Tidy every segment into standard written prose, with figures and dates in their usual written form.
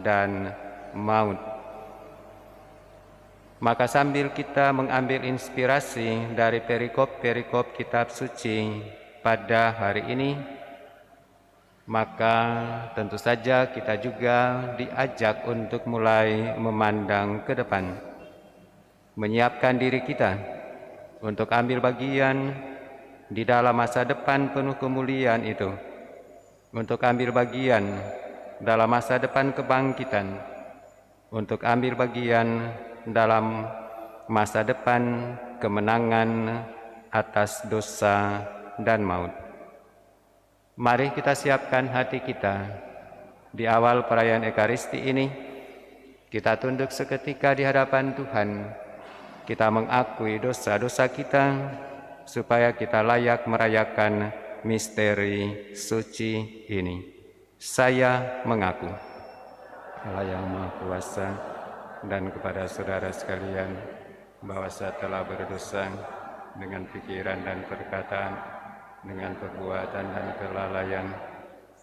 dan maut. Maka sambil kita mengambil inspirasi dari perikop-perikop kitab suci pada hari ini, maka tentu saja kita juga diajak untuk mulai memandang ke depan, menyiapkan diri kita untuk ambil bagian di dalam masa depan penuh kemuliaan itu, untuk ambil bagian dalam masa depan kebangkitan, untuk ambil bagian dalam masa depan kemenangan atas dosa dan maut. Mari kita siapkan hati kita di awal perayaan Ekaristi ini. Kita tunduk seketika di hadapan Tuhan. Kita mengakui dosa-dosa kita supaya kita layak merayakan misteri suci ini. Saya mengaku, Allah yang Maha Kuasa, dan kepada saudara sekalian bahwa saya telah berdosa dengan pikiran dan perkataan, dengan perbuatan dan kelalaian.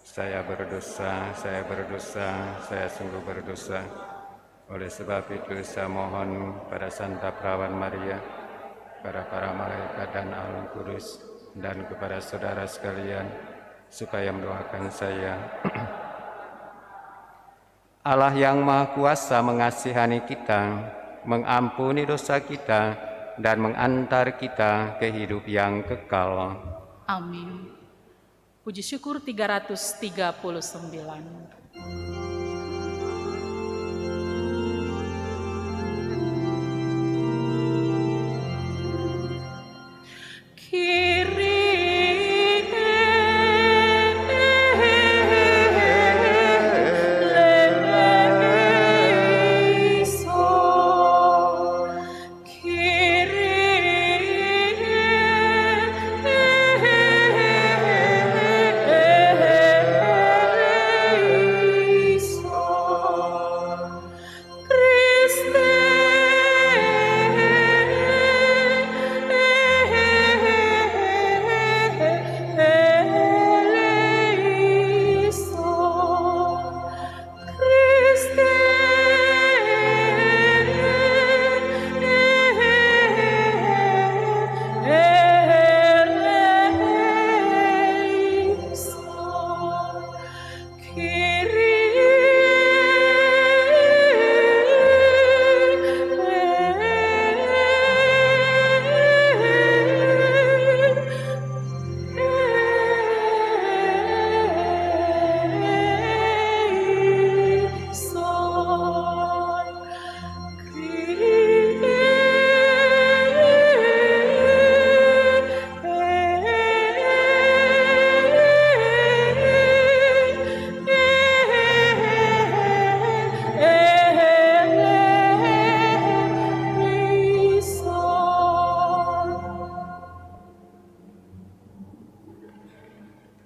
Saya berdosa, saya sungguh berdosa. Oleh sebab itu saya mohon pada Santa Perawan Maria, pada para malaikat dan Allah Kudus, dan kepada saudara sekalian supaya mendoakan saya. Allah yang Maha Kuasa mengasihani kita, mengampuni dosa kita, dan mengantar kita ke hidup yang kekal. Amin. Puji syukur 339.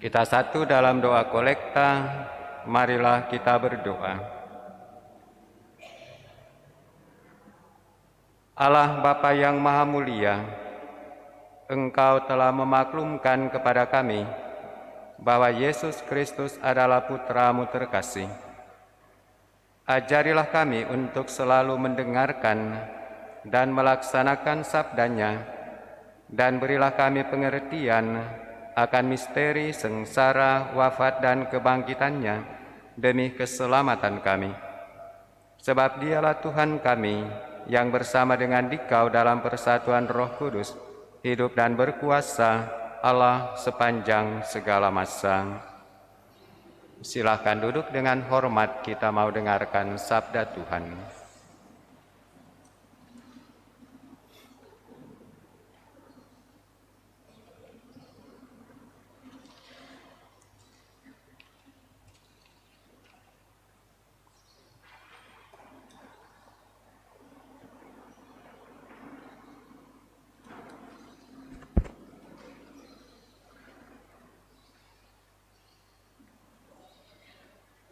Kita satu dalam doa kolekta, marilah kita berdoa. Allah Bapa yang Maha Mulia, Engkau telah memaklumkan kepada kami bahwa Yesus Kristus adalah Putra-Mu terkasih. Ajarilah kami untuk selalu mendengarkan dan melaksanakan sabdanya, dan berilah kami pengertian akan misteri sengsara, wafat, dan kebangkitannya demi keselamatan kami. Sebab Dialah Tuhan kami yang bersama dengan Dikau dalam persatuan Roh Kudus, hidup dan berkuasa Allah sepanjang segala masa. Silakan duduk dengan hormat, kita mau dengarkan sabda Tuhan.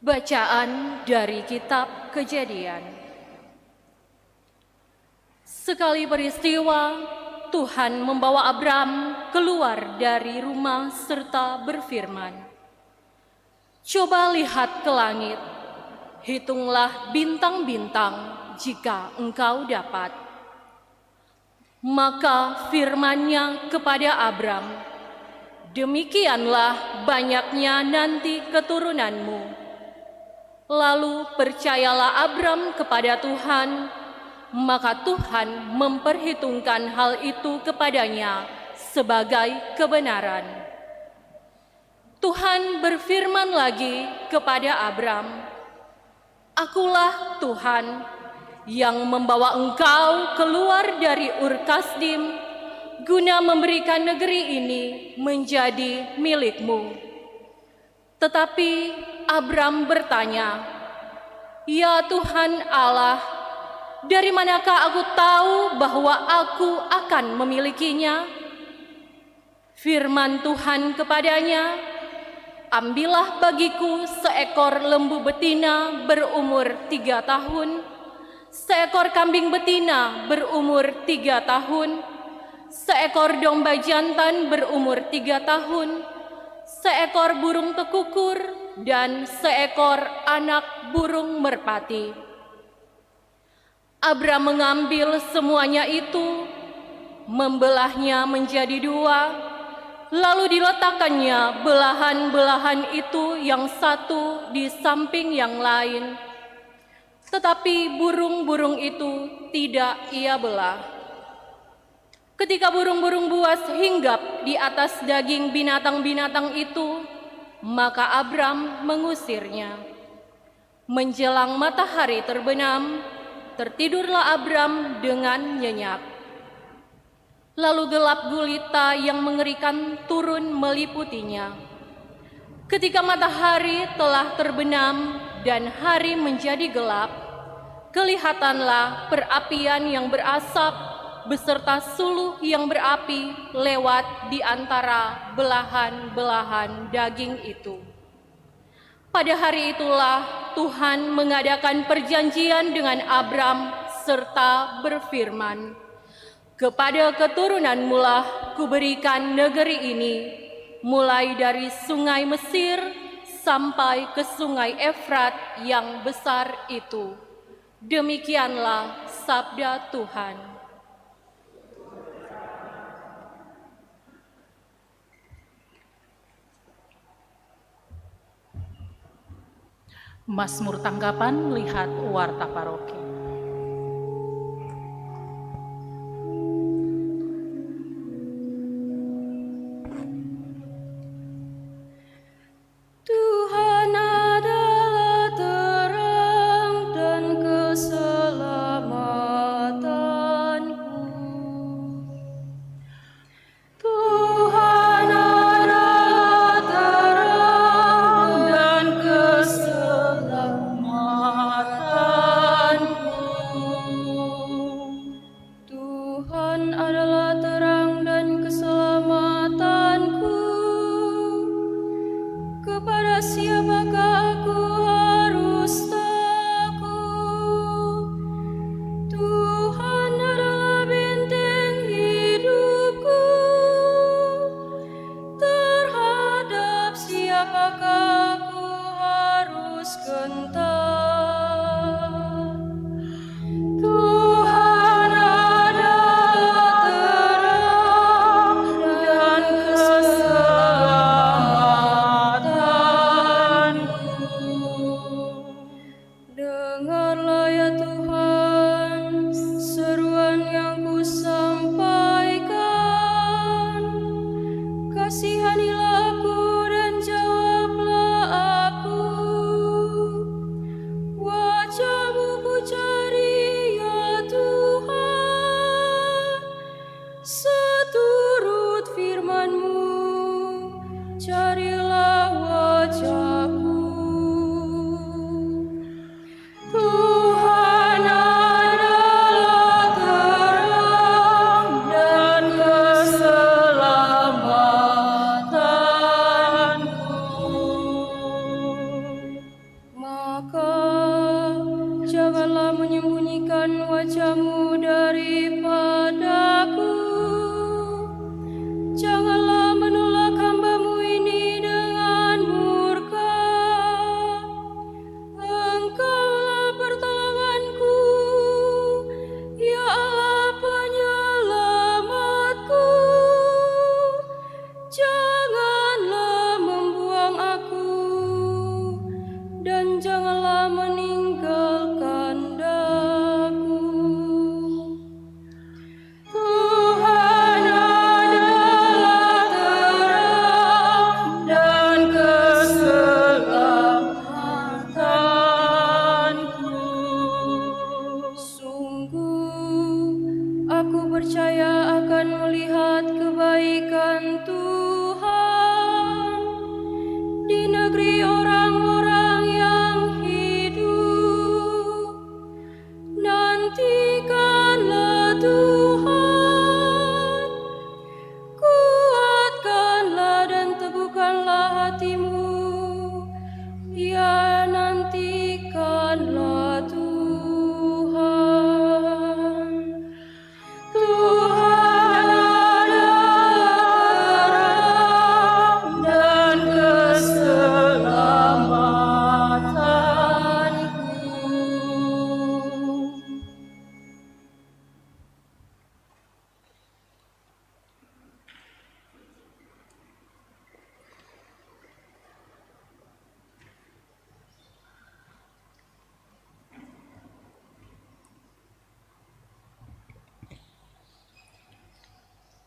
Bacaan dari Kitab Kejadian. Sekali peristiwa, Tuhan membawa Abram keluar dari rumah serta berfirman, "Coba lihat ke langit, hitunglah bintang-bintang jika engkau dapat. Maka firman-Nya kepada Abram, demikianlah banyaknya nanti keturunanmu. Lalu percayalah Abram kepada Tuhan, maka Tuhan memperhitungkan hal itu kepadanya sebagai kebenaran. Tuhan berfirman lagi kepada Abram, Akulah Tuhan yang membawa engkau keluar dari Ur Kasdim guna memberikan negeri ini menjadi milikmu. Tetapi Abram bertanya, Ya Tuhan Allah, dari manakah aku tahu bahwa aku akan memilikinya? Firman Tuhan kepadanya, Ambillah bagiku seekor lembu betina berumur 3 tahun, seekor kambing betina berumur 3 tahun, seekor domba jantan berumur 3 tahun, seekor burung tekukur, dan seekor anak burung merpati. Abram mengambil semuanya itu, membelahnya menjadi 2, lalu diletakkannya belahan-belahan itu yang satu di samping yang lain. Tetapi burung-burung itu tidak ia belah. Ketika burung-burung buas hinggap di atas daging binatang-binatang itu, maka Abram mengusirnya. Menjelang matahari terbenam, tertidurlah Abram dengan nyenyak. Lalu gelap gulita yang mengerikan turun meliputinya. Ketika matahari telah terbenam dan hari menjadi gelap, kelihatanlah perapian yang berasap beserta suluh yang berapi lewat di antara belahan-belahan daging itu. Pada hari itulah Tuhan mengadakan perjanjian dengan Abram serta berfirman, Kepada keturunanmu lah kuberikan negeri ini, mulai dari sungai Mesir sampai ke sungai Efrat yang besar itu. Demikianlah sabda Tuhan. Mazmur tanggapan melihat warta paroki. Tuhan adalah terang dan keselamatanku. Tuhan adalah terang dan keselamatanku. Tuhan adalah terang dan keselamatanku. Kepada siapakah aku harus takut? Tuhan adalah benteng hidupku. Terhadap siapakah aku harus gentar? Tuhan adalah terang dan keselamatanku. Dengarlah ya Tuhan seruan yang kusampaikan. Kasihanilah aku dan jawablah aku. Wajah-Mu ku cari ya Tuhan. Seturut firman-Mu carilah wajah-Ku. Tuhan adalah terang dan keselamatanku. Maka janganlah menyembunyikan wajah-Mu daripadaku. Janganlah menolak hamba-Mu ini dengan murka. Engkau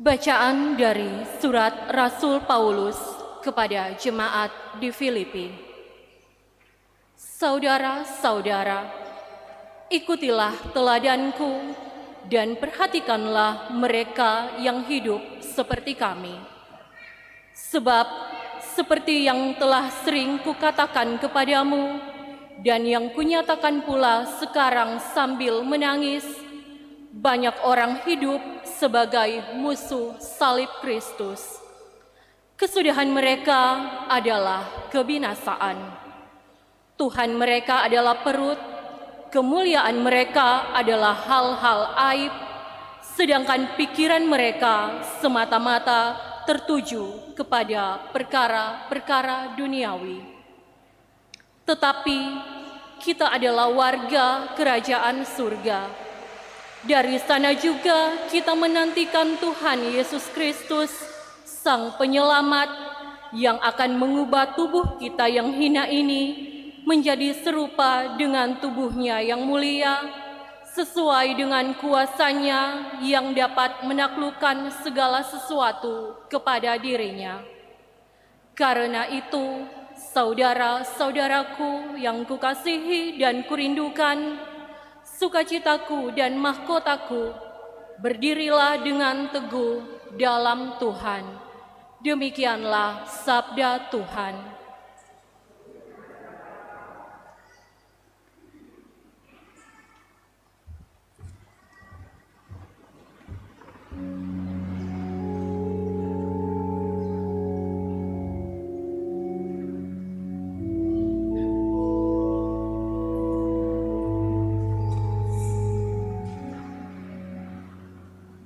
Bacaan dari surat Rasul Paulus kepada jemaat di Filipi. Saudara-saudara, ikutilah teladanku dan perhatikanlah mereka yang hidup seperti kami. Sebab seperti yang telah sering kukatakan kepadamu dan yang kunyatakan pula sekarang sambil menangis, banyak orang hidup sebagai musuh salib Kristus. Kesudahan mereka adalah kebinasaan. Tuhan mereka adalah perut, kemuliaan mereka adalah hal-hal aib, sedangkan pikiran mereka semata-mata tertuju kepada perkara-perkara duniawi. Tetapi kita adalah warga kerajaan surga. Dari sana juga kita menantikan Tuhan Yesus Kristus, Sang Penyelamat, yang akan mengubah tubuh kita yang hina ini menjadi serupa dengan tubuhnya yang mulia, sesuai dengan kuasanya yang dapat menaklukkan segala sesuatu kepada dirinya. Karena itu, saudara-saudaraku yang kukasihi dan kurindukan, sukacitaku dan mahkotaku, berdirilah dengan teguh dalam Tuhan. Demikianlah sabda Tuhan.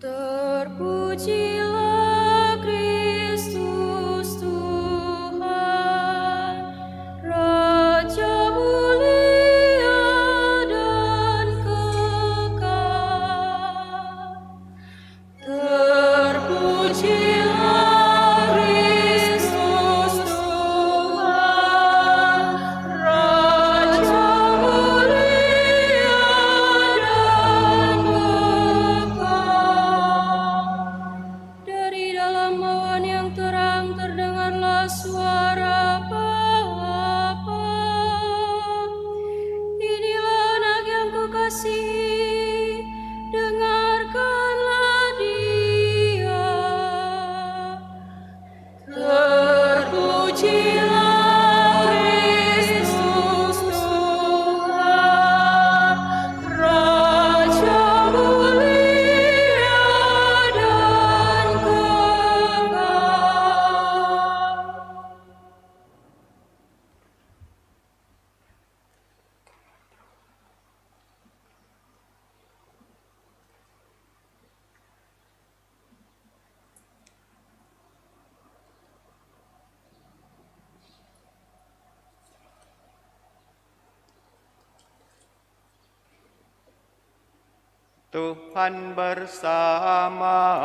Terpujilah Kristus Tuhan, Raja mulia dan kekal. Terpujilah Kristus Tuhan, Raja mulia dan kekal. Dari dalam awan yang terang terdengarlah suara Bapa. Inilah anak yang kukasihi, dengarkanlah dia. Terpujilah Kristus Tuhan, Raja mulia dan kekal. Tuhan bersamamu.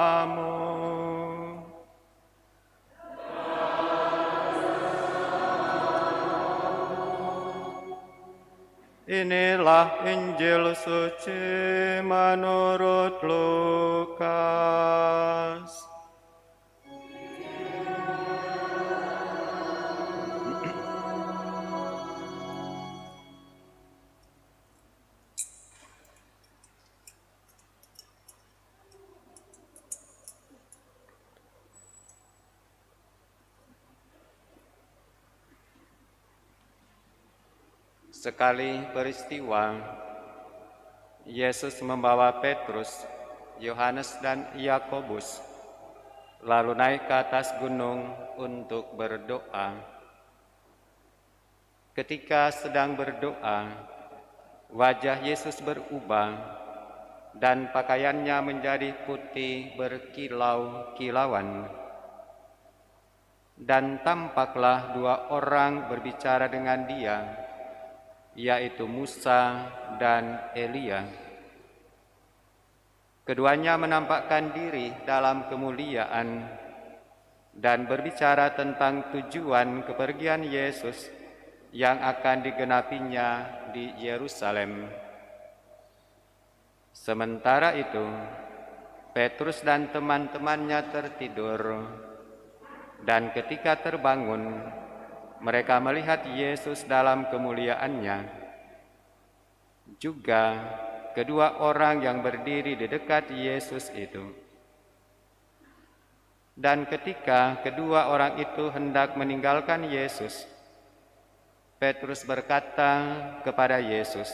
Inilah Injil suci menurut Lukas. Sekali peristiwa, Yesus membawa Petrus, Yohanes, dan Yakobus, lalu naik ke atas gunung untuk berdoa. Ketika sedang berdoa, wajah Yesus berubah dan pakaiannya menjadi putih berkilau-kilauan. Dan tampaklah dua orang berbicara dengan dia, yaitu Musa dan Elia. Keduanya menampakkan diri dalam kemuliaan dan berbicara tentang tujuan kepergian Yesus yang akan digenapinya di Yerusalem. Sementara itu, Petrus dan teman-temannya tertidur, dan ketika terbangun, mereka melihat Yesus dalam kemuliaannya. Juga kedua orang yang berdiri di dekat Yesus itu. Dan ketika kedua orang itu hendak meninggalkan Yesus, Petrus berkata kepada Yesus,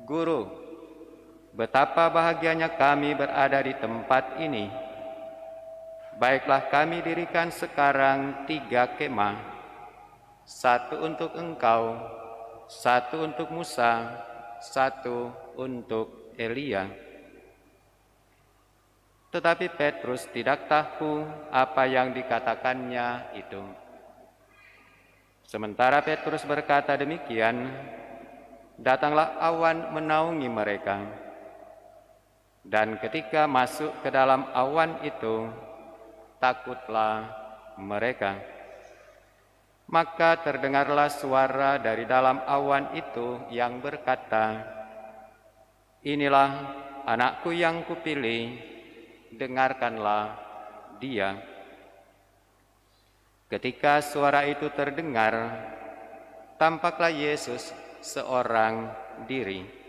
"Guru, betapa bahagianya kami berada di tempat ini. Baiklah kami dirikan sekarang 3 kemah, 1 untuk Engkau, 1 untuk Musa, 1 untuk Elia." Tetapi Petrus tidak tahu apa yang dikatakannya itu. Sementara Petrus berkata demikian, datanglah awan menaungi mereka. Dan ketika masuk ke dalam awan itu, takutlah mereka. Maka terdengarlah suara dari dalam awan itu yang berkata, "Inilah anakku yang kupilih, dengarkanlah dia." Ketika suara itu terdengar, tampaklah Yesus seorang diri.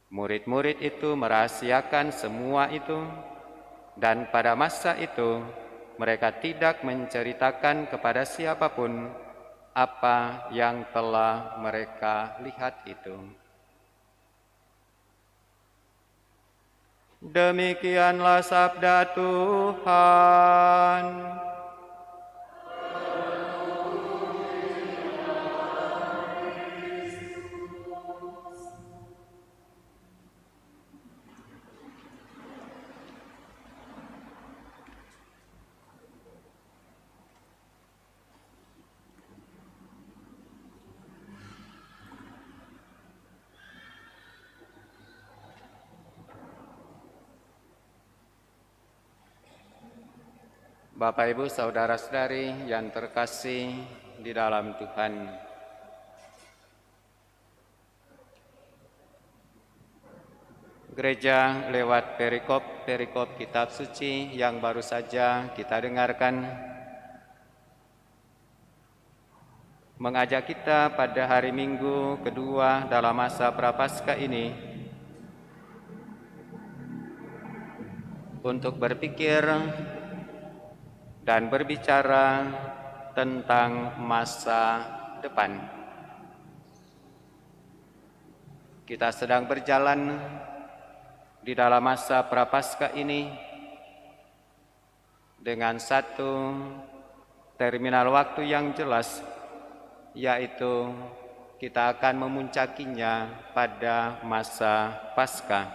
Murid-murid itu merahasiakan semua itu, dan pada masa itu mereka tidak menceritakan kepada siapapun apa yang telah mereka lihat itu. Demikianlah sabda Tuhan. Bapak, Ibu, saudara-saudari yang terkasih di dalam Tuhan, gereja lewat perikop kitab suci yang baru saja kita dengarkan mengajak kita pada hari Minggu kedua dalam masa Prapaskah ini untuk berpikir dan berbicara tentang masa depan. Kita sedang berjalan di dalam masa Prapaskah ini dengan satu terminal waktu yang jelas, yaitu kita akan memuncakinya pada masa Paskah.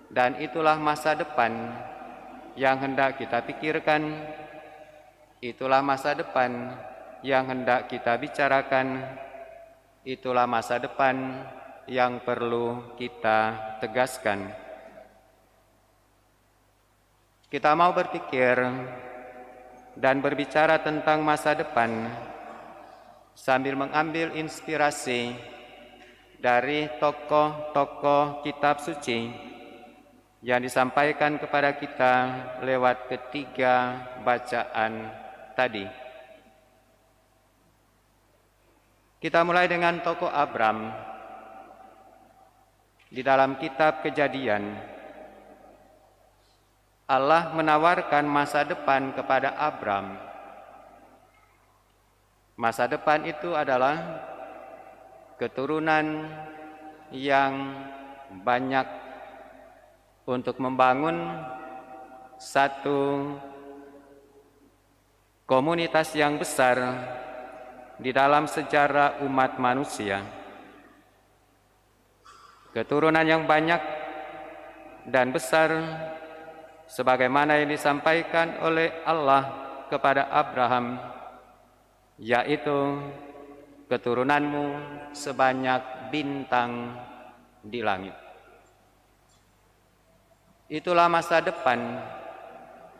Dan itulah masa depan yang hendak kita pikirkan, itulah masa depan yang hendak kita bicarakan, itulah masa depan yang perlu kita tegaskan. Kita mau berpikir dan berbicara tentang masa depan sambil mengambil inspirasi dari tokoh-tokoh kitab suci yang disampaikan kepada kita lewat ketiga bacaan tadi. Kita mulai dengan tokoh Abram. Di dalam kitab Kejadian, Allah menawarkan masa depan kepada Abram. Masa depan itu adalah keturunan yang banyak untuk membangun satu komunitas yang besar di dalam sejarah umat manusia. Keturunan yang banyak dan besar sebagaimana yang disampaikan oleh Allah kepada Abraham, yaitu keturunanmu sebanyak bintang di langit. Itulah masa depan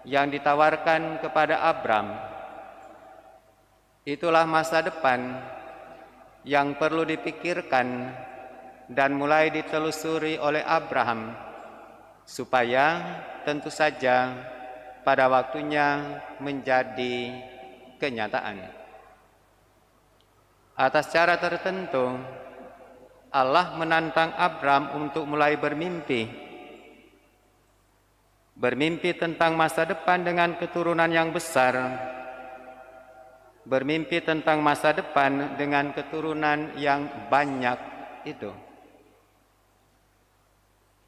yang ditawarkan kepada Abram. Itulah masa depan yang perlu dipikirkan dan mulai ditelusuri oleh Abraham supaya tentu saja pada waktunya menjadi kenyataan. Atas cara tertentu, Allah menantang Abram untuk mulai bermimpi tentang masa depan dengan keturunan yang besar, bermimpi tentang masa depan dengan keturunan yang banyak itu.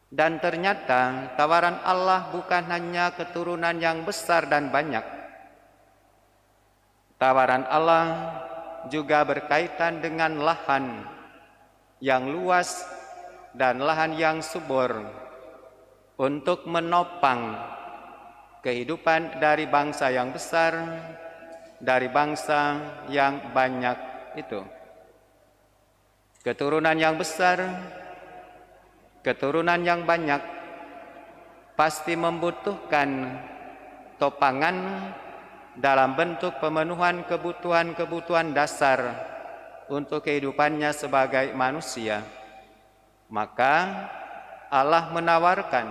Dan ternyata tawaran Allah bukan hanya keturunan yang besar dan banyak. Tawaran Allah juga berkaitan dengan lahan yang luas dan lahan yang subur untuk menopang kehidupan dari bangsa yang besar, dari bangsa yang banyak itu. Keturunan yang besar, keturunan yang banyak pasti membutuhkan topangan dalam bentuk pemenuhan kebutuhan-kebutuhan dasar untuk kehidupannya sebagai manusia. Maka Allah menawarkan,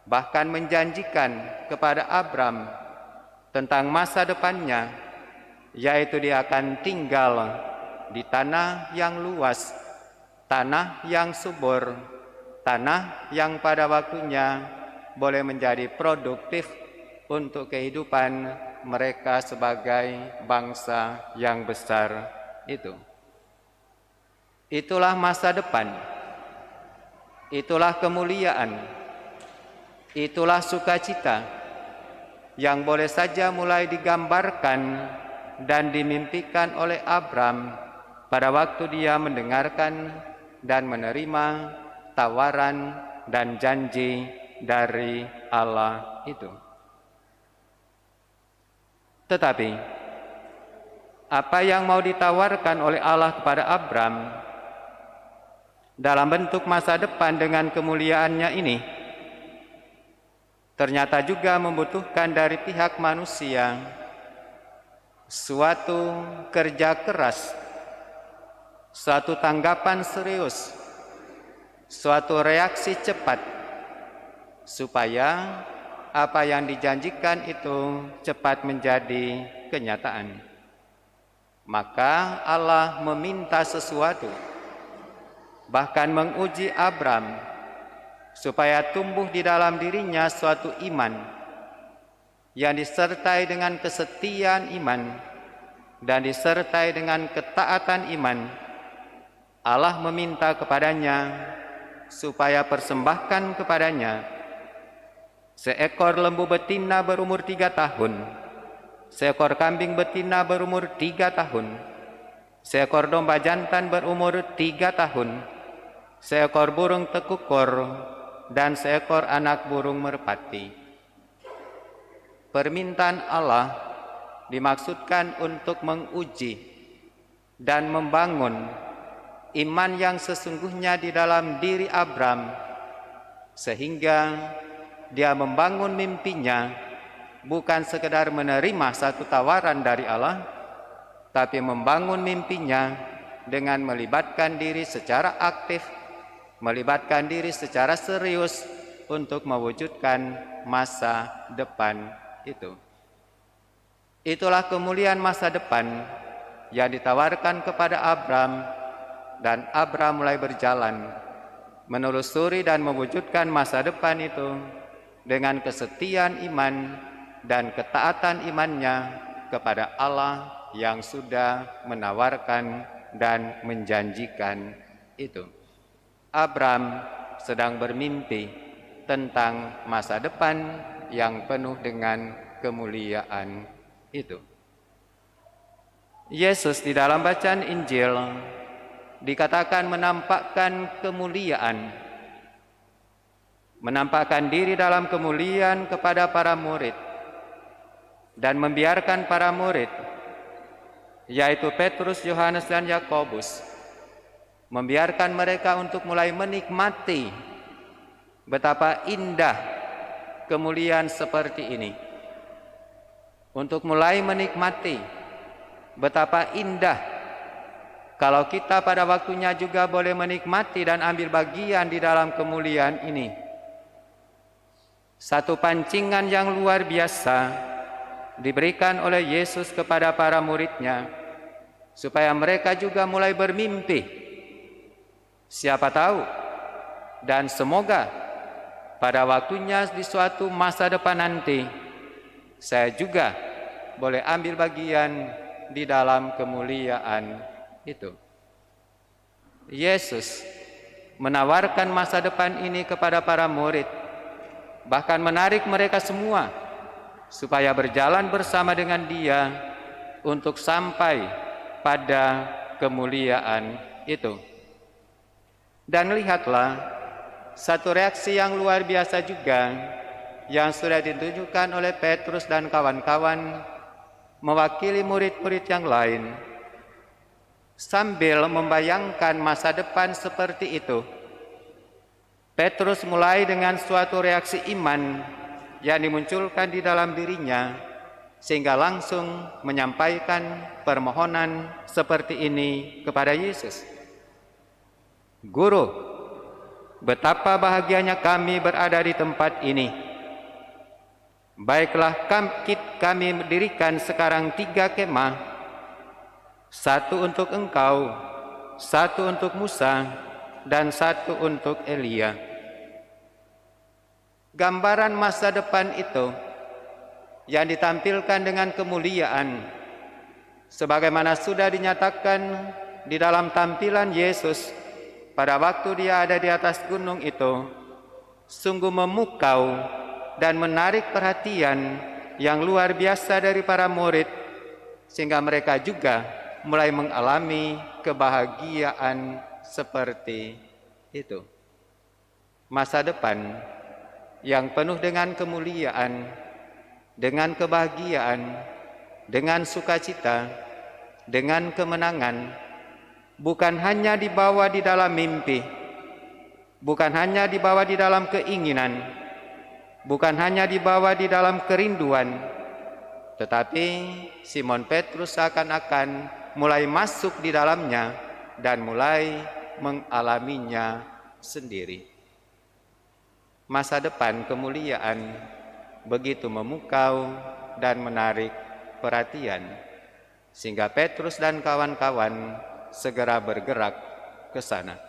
bahkan menjanjikan kepada Abram tentang masa depannya, yaitu dia akan tinggal di tanah yang luas, tanah yang subur, tanah yang pada waktunya boleh menjadi produktif untuk kehidupan mereka sebagai bangsa yang besar itu. Itulah masa depan, itulah kemuliaan, itulah sukacita yang boleh saja mulai digambarkan dan dimimpikan oleh Abram pada waktu dia mendengarkan dan menerima tawaran dan janji dari Allah itu. Tetapi apa yang mau ditawarkan oleh Allah kepada Abram dalam bentuk masa depan dengan kemuliaannya ini ternyata juga membutuhkan dari pihak manusia suatu kerja keras, suatu tanggapan serius, suatu reaksi cepat, supaya apa yang dijanjikan itu cepat menjadi kenyataan. Maka Allah meminta sesuatu, bahkan menguji Abram, supaya tumbuh di dalam dirinya suatu iman yang disertai dengan kesetiaan iman dan disertai dengan ketaatan iman. Allah meminta kepadanya supaya persembahkan kepadanya seekor lembu betina berumur 3 tahun, seekor kambing betina berumur 3 tahun, seekor domba jantan berumur 3 tahun, seekor burung tekukur, dan seekor anak burung merpati. Permintaan Allah dimaksudkan untuk menguji dan membangun iman yang sesungguhnya di dalam diri Abram, sehingga dia membangun mimpinya bukan sekedar menerima satu tawaran dari Allah, tapi membangun mimpinya dengan melibatkan diri secara aktif, melibatkan diri secara serius untuk mewujudkan masa depan itu. Itulah kemuliaan masa depan yang ditawarkan kepada Abram, dan Abram mulai berjalan menelusuri dan mewujudkan masa depan itu dengan kesetiaan iman dan ketaatan imannya kepada Allah yang sudah menawarkan dan menjanjikan itu. Abram sedang bermimpi tentang masa depan yang penuh dengan kemuliaan itu. Yesus di dalam bacaan Injil dikatakan menampakkan kemuliaan, menampakkan diri dalam kemuliaan kepada para murid, dan membiarkan para murid, yaitu Petrus, Yohanes, dan Yakobus, membiarkan mereka untuk mulai menikmati betapa indah kemuliaan seperti ini, untuk mulai menikmati betapa indah kalau kita pada waktunya juga boleh menikmati dan ambil bagian di dalam kemuliaan ini. Satu pancingan yang luar biasa diberikan oleh Yesus kepada para murid-Nya, supaya mereka juga mulai bermimpi. Siapa tahu, dan semoga pada waktunya di suatu masa depan nanti, saya juga boleh ambil bagian di dalam kemuliaan itu. Yesus menawarkan masa depan ini kepada para murid, bahkan menarik mereka semua supaya berjalan bersama dengan Dia untuk sampai pada kemuliaan itu. Dan lihatlah satu reaksi yang luar biasa juga yang sudah ditunjukkan oleh Petrus dan kawan-kawan mewakili murid-murid yang lain. Sambil membayangkan masa depan seperti itu, Petrus mulai dengan suatu reaksi iman yang dimunculkan di dalam dirinya, sehingga langsung menyampaikan permohonan seperti ini kepada Yesus. Guru, betapa bahagianya kami berada di tempat ini. Baiklah, kami mendirikan sekarang 3 kemah, satu untuk engkau, satu untuk Musa, dan satu untuk Elia. Gambaran masa depan itu yang ditampilkan dengan kemuliaan, sebagaimana sudah dinyatakan di dalam tampilan Yesus pada waktu Dia ada di atas gunung itu, sungguh memukau dan menarik perhatian yang luar biasa dari para murid, sehingga mereka juga mulai mengalami kebahagiaan seperti itu. Masa depan yang penuh dengan kemuliaan, dengan kebahagiaan, dengan sukacita, dengan kemenangan, bukan hanya dibawa di dalam mimpi, bukan hanya dibawa di dalam keinginan, bukan hanya dibawa di dalam kerinduan, tetapi Simon Petrus seakan-akan mulai masuk di dalamnya dan mulai mengalaminya sendiri. Masa depan kemuliaan begitu memukau dan menarik perhatian, sehingga Petrus dan kawan-kawan segera bergerak ke sana.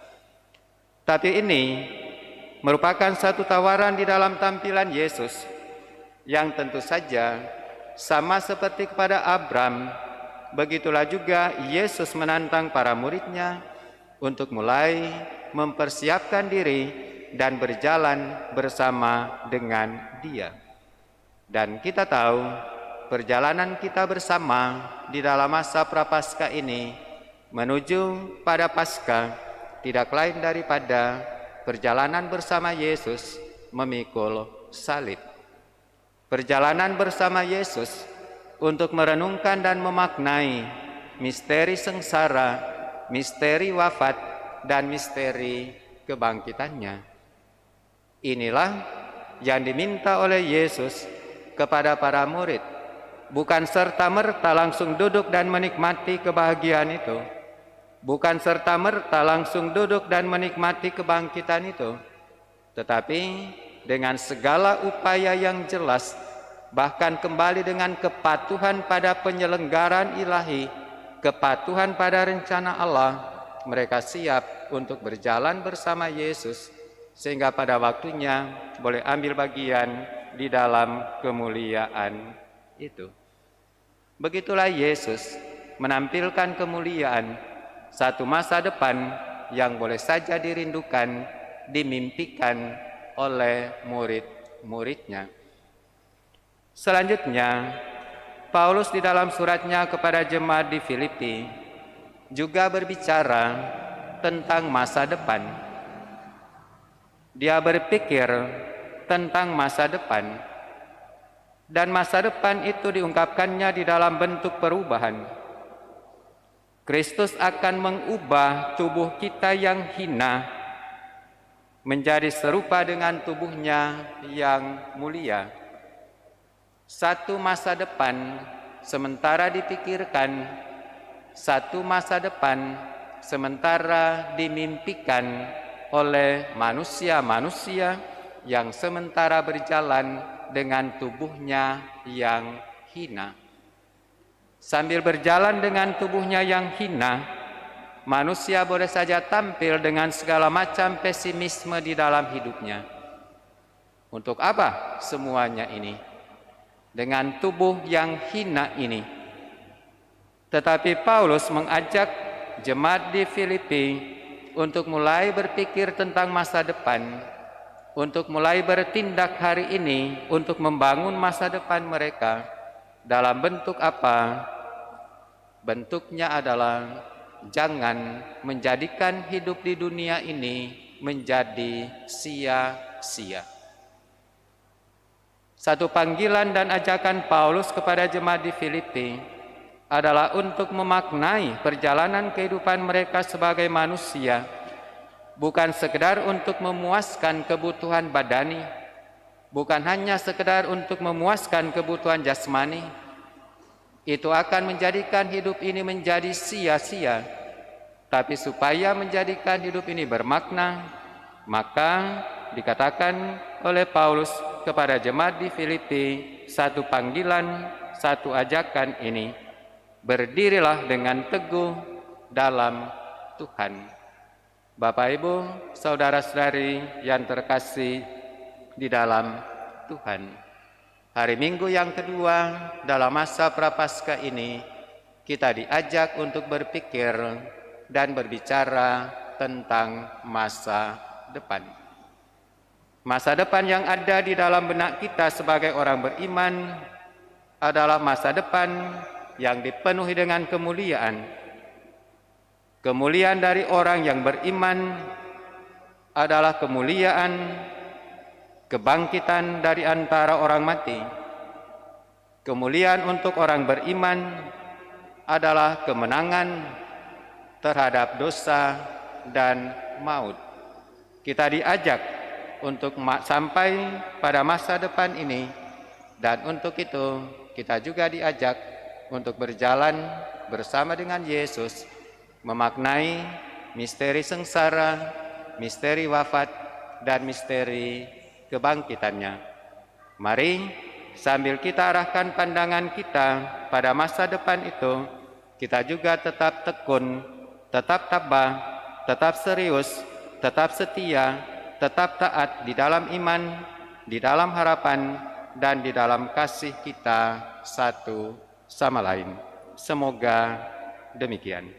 Tapi ini merupakan satu tawaran di dalam tampilan Yesus yang tentu saja sama seperti kepada Abram, begitulah juga Yesus menantang para murid-Nya untuk mulai mempersiapkan diri dan berjalan bersama dengan Dia. Dan kita tahu perjalanan kita bersama di dalam masa Prapaskah ini menuju pada Paskah tidak lain daripada perjalanan bersama Yesus memikul salib. Perjalanan bersama Yesus untuk merenungkan dan memaknai misteri sengsara, misteri wafat, dan misteri kebangkitannya. Inilah yang diminta oleh Yesus kepada para murid, bukan serta-merta langsung duduk dan menikmati kebahagiaan itu, bukan serta-merta langsung duduk dan menikmati kebangkitan itu, tetapi dengan segala upaya yang jelas, bahkan kembali dengan kepatuhan pada penyelenggaraan ilahi, kepatuhan pada rencana Allah, mereka siap untuk berjalan bersama Yesus, sehingga pada waktunya boleh ambil bagian di dalam kemuliaan itu. Begitulah Yesus menampilkan kemuliaan, satu masa depan yang boleh saja dirindukan, dimimpikan oleh murid-muridnya. Selanjutnya, Paulus di dalam suratnya kepada jemaat di Filipi juga berbicara tentang masa depan. Dia berpikir tentang masa depan, dan masa depan itu diungkapkannya di dalam bentuk perubahan. Kristus akan mengubah tubuh kita yang hina menjadi serupa dengan tubuhnya yang mulia. Satu masa depan sementara dipikirkan, satu masa depan sementara dimimpikan oleh manusia-manusia yang sementara berjalan dengan tubuhnya yang hina. Sambil berjalan dengan tubuhnya yang hina, manusia boleh saja tampil dengan segala macam pesimisme di dalam hidupnya. Untuk apa semuanya ini? Dengan tubuh yang hina ini. Tetapi Paulus mengajak jemaat di Filipi untuk mulai berpikir tentang masa depan, untuk mulai bertindak hari ini untuk membangun masa depan mereka. Dalam bentuk apa? Bentuknya adalah jangan menjadikan hidup di dunia ini menjadi sia-sia. Satu panggilan dan ajakan Paulus kepada jemaat di Filipi adalah untuk memaknai perjalanan kehidupan mereka sebagai manusia, bukan sekedar untuk memuaskan kebutuhan badani, bukan hanya sekedar untuk memuaskan kebutuhan jasmani. Itu akan menjadikan hidup ini menjadi sia-sia. Tapi supaya menjadikan hidup ini bermakna, maka dikatakan oleh Paulus kepada jemaat di Filipi satu panggilan, satu ajakan ini. Berdirilah dengan teguh dalam Tuhan. Bapak, Ibu, saudara-saudari yang terkasih di dalam Tuhan. Hari Minggu yang kedua dalam masa Prapaskah ini, kita diajak untuk berpikir dan berbicara tentang masa depan. Masa depan yang ada di dalam benak kita sebagai orang beriman adalah masa depan yang dipenuhi dengan kemuliaan. Kemuliaan dari orang yang beriman adalah kemuliaan kebangkitan dari antara orang mati. Kemuliaan untuk orang beriman adalah kemenangan terhadap dosa dan maut. Kita diajak untuk sampai pada masa depan ini, dan untuk itu kita juga diajak untuk berjalan bersama dengan Yesus, memaknai misteri sengsara, misteri wafat, dan misteri kebangkitannya. Mari sambil kita arahkan pandangan kita pada masa depan itu, kita juga tetap tekun, tetap tabah, tetap serius, tetap setia, tetap taat di dalam iman, di dalam harapan, dan di dalam kasih kita satu sama lain. Semoga demikian.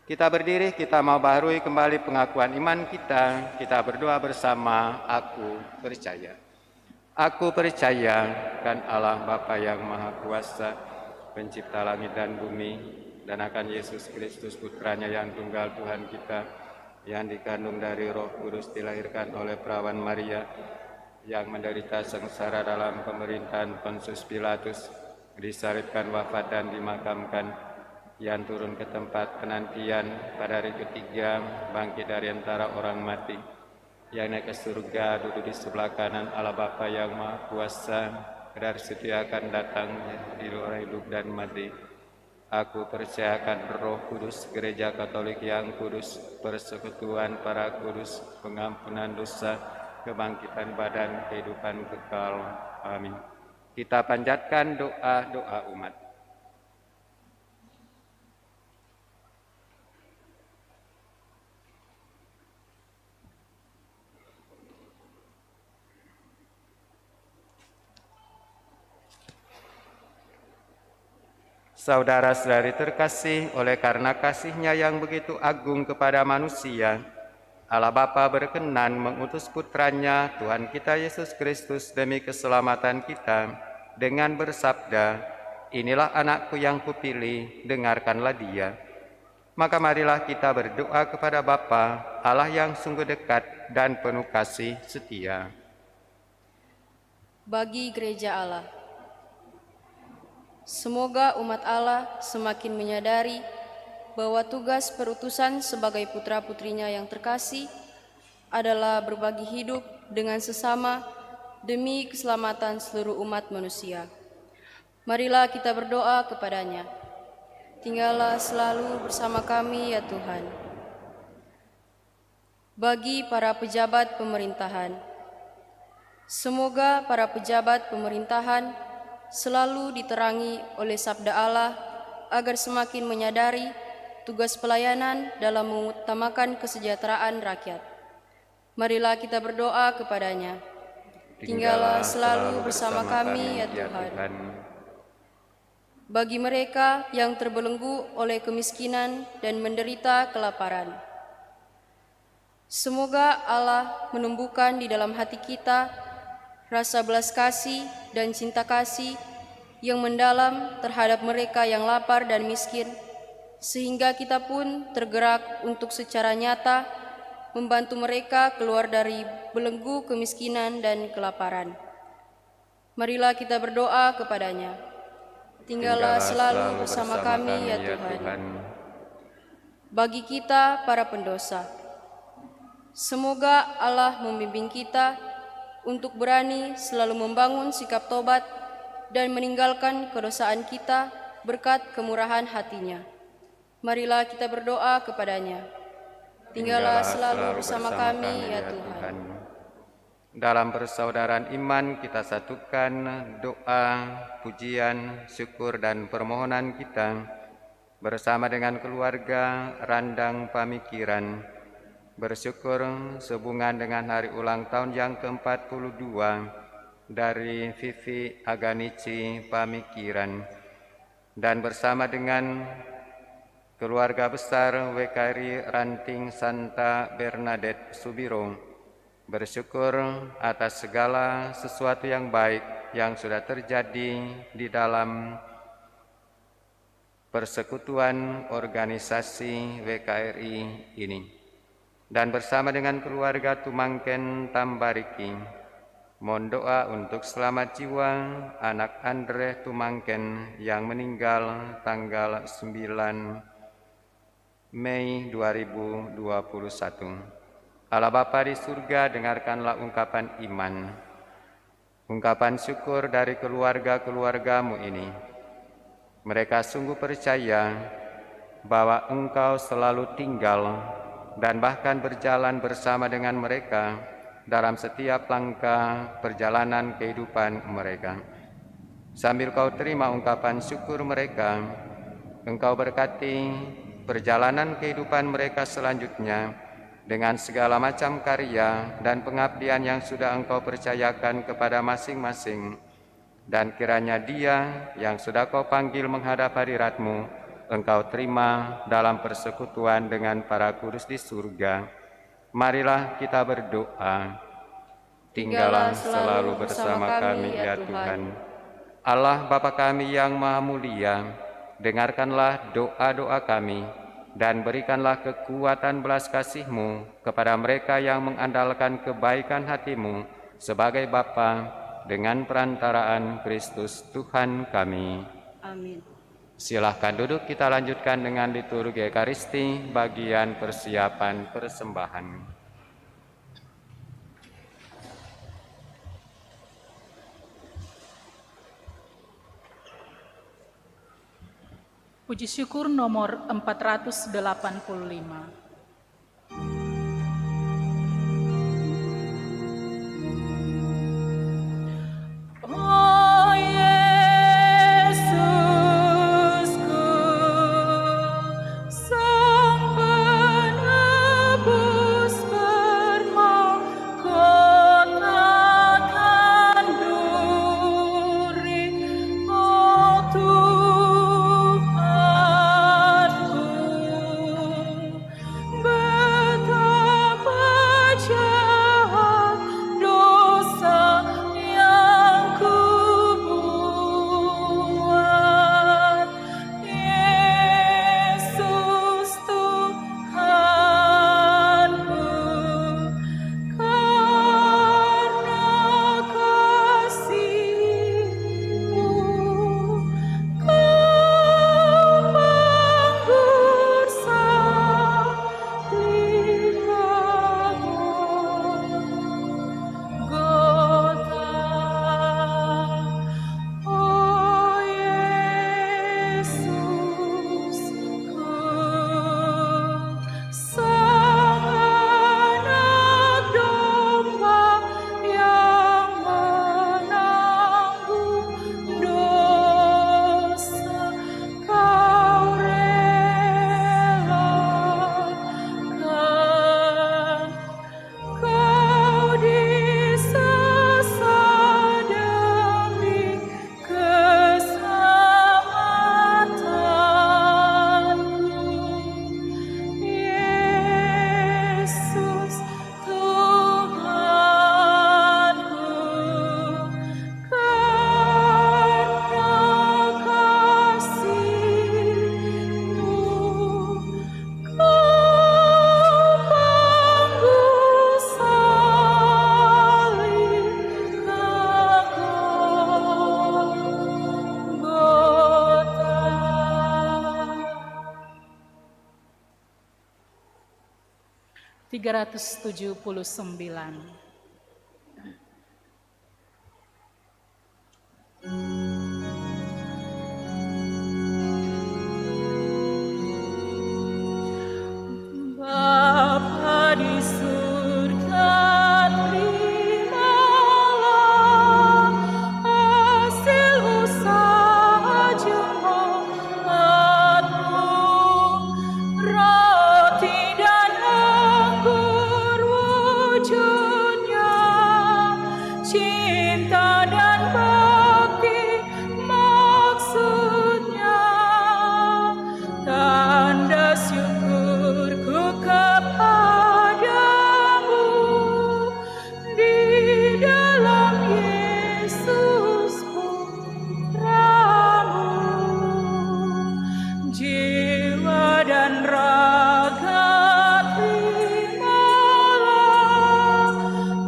Kita berdiri, kita mau baharui kembali pengakuan iman kita. Kita berdoa bersama, aku percaya. Aku percaya kan Allah Bapa yang Maha Kuasa, pencipta langit dan bumi, dan akan Yesus Kristus putranya yang tunggal Tuhan kita, yang dikandung dari Roh Kudus, dilahirkan oleh perawan Maria, yang menderita sengsara dalam pemerintahan Pontius Pilatus, disalibkan, wafat, dan dimakamkan, yang turun ke tempat penantian pada hari ketiga, bangkit dari antara orang mati, yang naik ke surga, duduk di sebelah kanan Allah Bapa yang Maha Kuasa, dari situ akan datang di orang hidup dan mati. Aku percaya akan Roh Kudus, Gereja Katolik yang kudus, persekutuan para kudus, pengampunan dosa, kebangkitan badan, kehidupan kekal. Amin. Kita panjatkan doa-doa umat. Saudara-saudari terkasih, oleh karena kasih-Nya yang begitu agung kepada manusia, Allah Bapa berkenan mengutus putranya Tuhan kita Yesus Kristus demi keselamatan kita dengan bersabda, "Inilah anakku yang kupilih, dengarkanlah dia." Maka marilah kita berdoa kepada Bapa, Allah yang sungguh dekat dan penuh kasih setia. Bagi Gereja Allah, semoga umat Allah semakin menyadari bahwa tugas perutusan sebagai putra-putrinya yang terkasih adalah berbagi hidup dengan sesama demi keselamatan seluruh umat manusia. Marilah kita berdoa kepadanya. Tinggallah selalu bersama kami ya Tuhan. bagi para pejabat pemerintahan. Semoga para pejabat pemerintahan selalu diterangi oleh sabda Allah agar semakin menyadari tugas pelayanan dalam mengutamakan kesejahteraan rakyat. Marilah kita berdoa kepadanya. Tinggallah selalu bersama kami, ya Tuhan. Bagi mereka yang terbelenggu oleh kemiskinan dan menderita kelaparan, semoga Allah menumbuhkan di dalam hati kita rasa belas kasih dan cinta kasih yang mendalam terhadap mereka yang lapar dan miskin, sehingga kita pun tergerak untuk secara nyata membantu mereka keluar dari belenggu kemiskinan dan kelaparan. Marilah kita berdoa kepadanya. Tinggallah selalu bersama kami, ya Tuhan. Bagi kita para pendosa, semoga Allah membimbing kita untuk berani selalu membangun sikap tobat dan meninggalkan kedosaan kita berkat kemurahan hati-Nya. Marilah kita berdoa kepadanya. Tinggallah selalu bersama kami, ya Tuhan. Dalam persaudaraan iman kita satukan doa, pujian, syukur dan permohonan kita bersama dengan keluarga Randang Pamikiran, bersyukur sehubungan dengan hari ulang tahun yang ke-42 dari Vivi Aganici Pamikiran, dan bersama dengan keluarga besar WKRI Ranting Santa Bernadette Subiro, bersyukur atas segala sesuatu yang baik yang sudah terjadi di dalam persekutuan organisasi WKRI ini. Dan bersama dengan keluarga Tumangken Tambariki, mohon doa untuk selamat jiwa anak Andre Tumangken yang meninggal tanggal 9 Mei 2021. Allah Bapa di surga, dengarkanlah ungkapan iman, ungkapan syukur dari keluarga-keluargamu ini. Mereka sungguh percaya bahwa Engkau selalu tinggal dan bahkan berjalan bersama dengan mereka dalam setiap langkah perjalanan kehidupan mereka. Sambil Kau terima ungkapan syukur mereka, Engkau berkati perjalanan kehidupan mereka selanjutnya dengan segala macam karya dan pengabdian yang sudah Engkau percayakan kepada masing-masing. Dan kiranya dia yang sudah Kau panggil menghadap hadirat-Mu, Engkau terima dalam persekutuan dengan para kudus di surga. Marilah kita berdoa. Tinggallah selalu bersama kami, ya Tuhan. Allah Bapa kami yang Maha Mulia, dengarkanlah doa-doa kami dan berikanlah kekuatan belas kasih-Mu kepada mereka yang mengandalkan kebaikan hati-Mu sebagai Bapa dengan perantaraan Kristus Tuhan kami. Amin. Silahkan duduk, kita lanjutkan dengan liturgi Ekaristi bagian persiapan persembahan. Puji syukur nomor 485. 379. Bapa di surga, terimalah hasil usaha jemaat-Mu. Roti dan anggur wujudnya, cinta dan bakti maksudnya. Tanda syukurku kepadamu di dalam Yesus Putramu. Jiwa dan raga terimalah,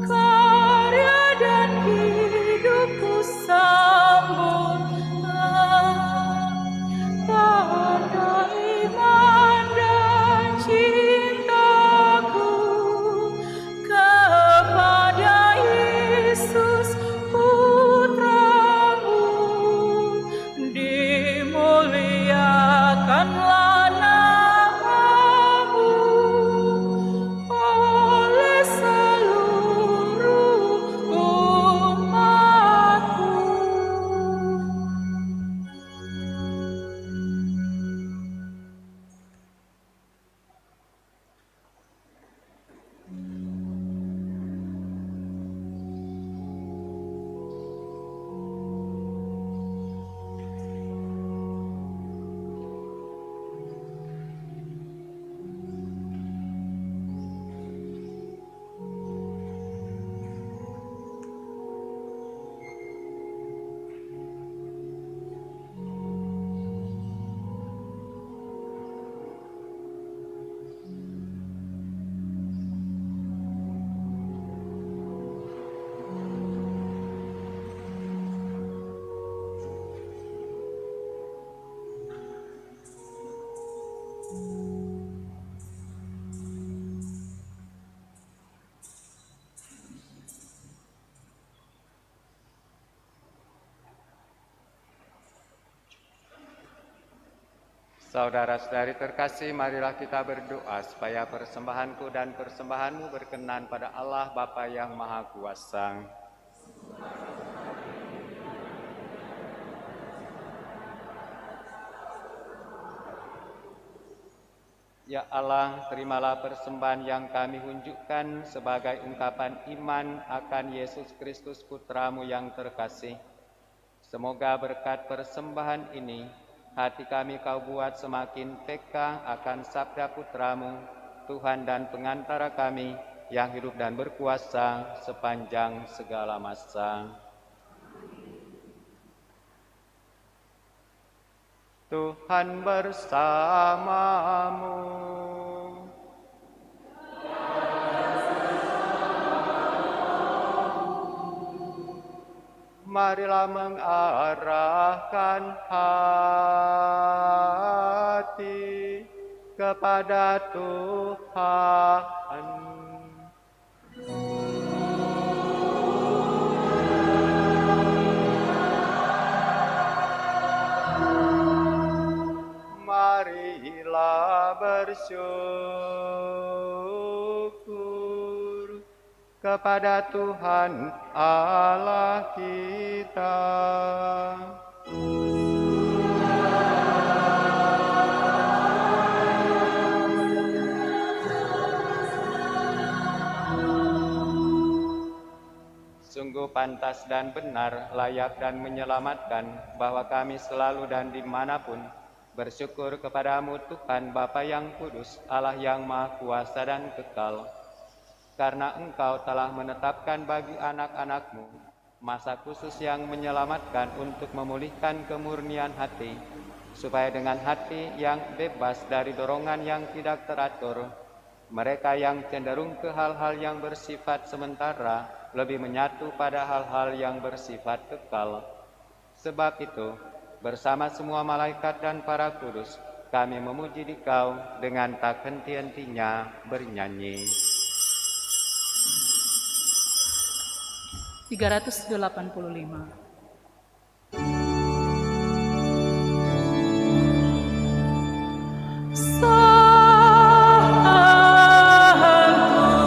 karya dan hidupku sambutlah. Tanda iman dan cintaku kepada Yesus Putramu. Dimuliakanlah namamu oleh seluruh umatku. Saudara-saudari terkasih, marilah kita berdoa supaya persembahanku dan persembahanmu berkenan pada Allah Bapa yang Maha Kuasa. Ya Allah, terimalah persembahan yang kami unjukkan sebagai ungkapan iman akan Yesus Kristus Putramu yang terkasih. Semoga berkat persembahan ini, hati kami Kau buat semakin peka akan sabda Putramu, Tuhan dan pengantara kami, yang hidup dan berkuasa sepanjang segala masa. Tuhan bersamamu. Marilah mengarahkan hati kepada Tuhan. Marilah bersyukur kepada Tuhan Allah kita. Sungguh pantas dan benar, layak dan menyelamatkan, bahwa kami selalu dan dimanapun bersyukur kepadamu Tuhan Bapa yang kudus, Allah yang Maha Kuasa dan kekal. Karena Engkau telah menetapkan bagi anak-anak-Mu masa khusus yang menyelamatkan untuk memulihkan kemurnian hati, supaya dengan hati yang bebas dari dorongan yang tidak teratur, mereka yang cenderung ke hal-hal yang bersifat sementara lebih menyatu pada hal-hal yang bersifat kekal. Sebab itu, bersama semua malaikat dan para kudus, kami memuji Dikau dengan tak henti-hentinya bernyanyi. 385.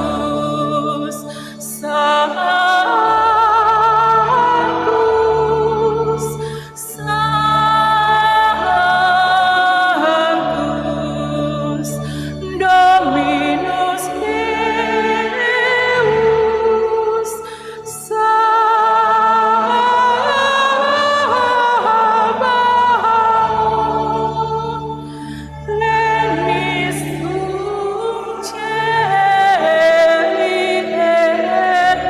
Sanctus, Sanctus, Sanctus, Dominus Deus, Sabaoth, Lenis cum caeli et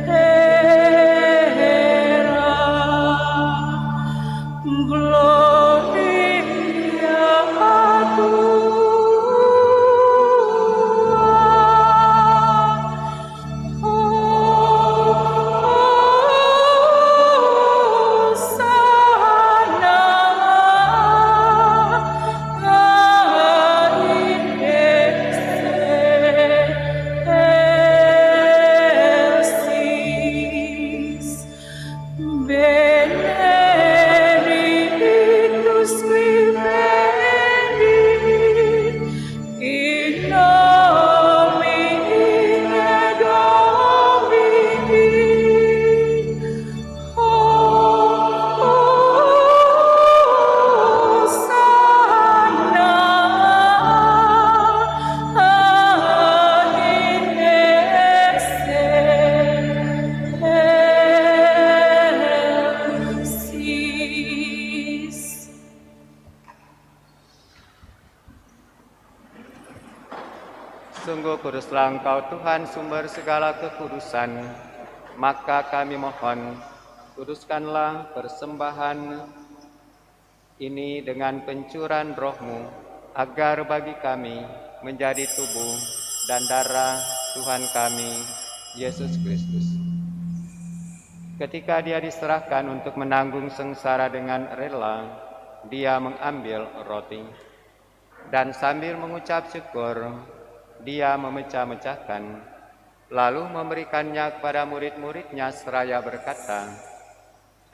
terra, Gloria Benedictus qui venit in nomine Domini. Hosanna in excelsis. Sungguh kuduslah Engkau Tuhan, sumber segala kekudusan. Maka kami mohon, kuduskanlah persembahan ini dengan pencurahan Roh-Mu, agar bagi kami menjadi tubuh dan darah Tuhan kami, Yesus Kristus. Ketika Dia diserahkan untuk menanggung sengsara dengan rela, Dia mengambil roti, dan sambil mengucap syukur, Dia memecah-mecahkan, lalu memberikannya kepada murid-muridnya seraya berkata,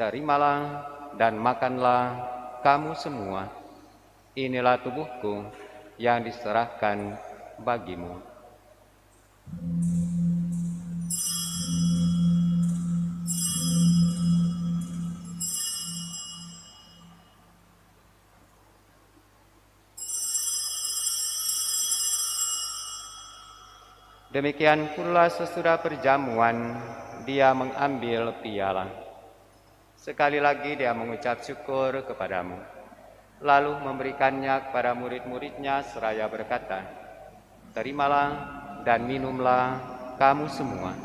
"Terimalah dan makanlah kamu semua. Inilah tubuhku yang diserahkan bagimu." Demikian pula sesudah perjamuan, Dia mengambil piala. Sekali lagi Dia mengucap syukur kepadamu, lalu memberikannya kepada murid-muridnya seraya berkata, "Terimalah dan minumlah kamu semua.